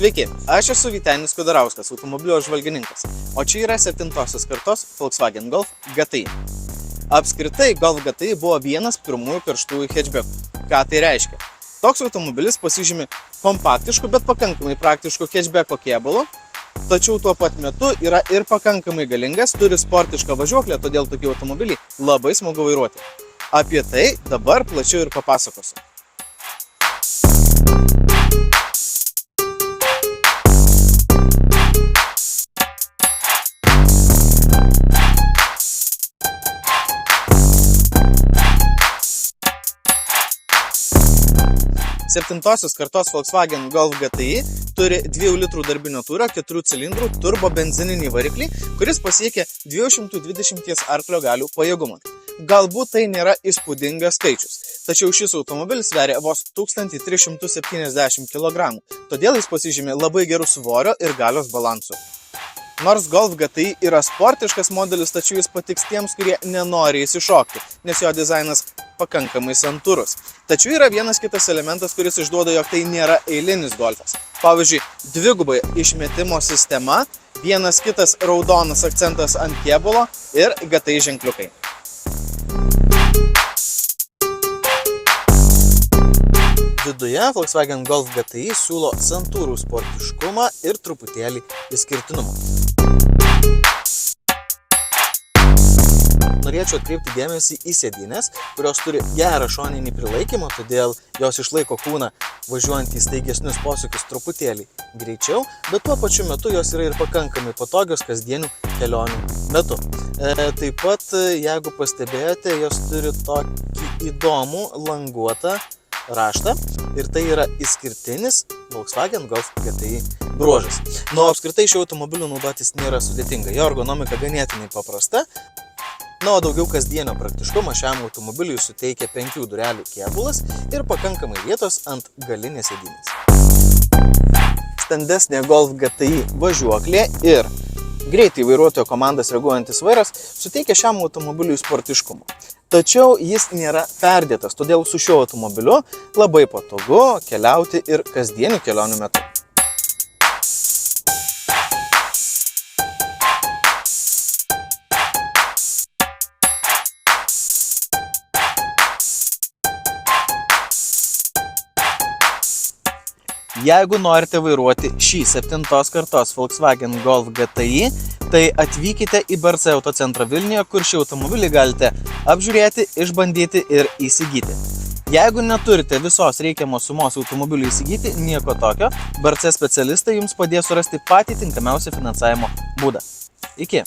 Sveiki, aš esu Vytenis Kudarauskas, automobilio apžvalgininkas, o čia yra 7-osios kartos Volkswagen Golf GTI. Apskritai, Golf GTI buvo vienas pirmųjų karštųjų hatchbackų. Ką tai reiškia? Toks automobilis pasižymi kompaktišku, bet pakankamai praktišku hatchbacko kėbulu, tačiau tuo pat metu yra ir pakankamai galingas, turi sportišką važiuoklę, todėl tokie automobiliai labai smagu vairuoti. Apie tai dabar plačiau ir papasakosiu. Septintosios kartos Volkswagen Golf GTI turi 2 litrų darbinio tūrio 4 cilindrų turbo benzininį variklį, kuris pasiekia 220 arklio galių pajėgumą. Galbūt tai nėra įspūdingas skaičius, tačiau šis automobilis sveria vos 1370 kg, todėl jis pasižymi labai gerų svorio ir galios balansu. Nors Golf GTI yra sportiškas modelis, tačiau jis patiks tiems, kurie nenori įsišokti, nes jo dizainas pakankamai santūrus. Tačiau yra vienas kitas elementas, kuris išduoda, jog tai nėra eilinis Golfas. Pavyzdžiui, dvigubai išmetimo sistema, vienas kitas raudonas akcentas ant kėbulo ir GTI ženkliukai. Viduje Volkswagen Golf GTI siūlo santūrų sportiškumą ir truputėlį išskirtinumą. Norėčiau atkreipti dėmesį į sėdynės, kurios turi gerą šoninį prilaikymą, todėl jos išlaiko kūną važiuojant į staigesnius posūkius truputėlį greičiau, bet tuo pačiu metu jos yra ir pakankamai patogios kasdienių kelionių metu. Taip pat, jeigu pastebėjote, jos turi tokį įdomų languotą raštą ir tai yra išskirtinis Volkswagen Golf GTI bruožas. Apskritai šio automobiliu naudotis nėra sudėtinga, jo ergonomika ganėtinai paprasta. O daugiau kasdienio praktiškumo šiam automobiliui suteikia 5 durelių kėbulas ir pakankamai vietos ant galinės sėdynės. Standesnė Golf GTI važiuoklė ir greitai vairuotojo komandas reaguojantis vairas suteikia šiam automobiliui sportiškumo. Tačiau jis nėra perdėtas, todėl su šiuo automobiliu labai patogu keliauti ir kasdienių kelionių metu. Jeigu norite vairuoti šį 7-os kartos Volkswagen Golf GTI, tai atvykite į BRC autocentrą Vilniuje, kur šį automobilį galite apžiūrėti, išbandyti ir įsigyti. Jeigu neturite visos reikiamos sumos automobilių įsigyti, nieko tokio, BRC specialistai jums padės surasti patį tinkamiausią finansavimo būdą. Iki!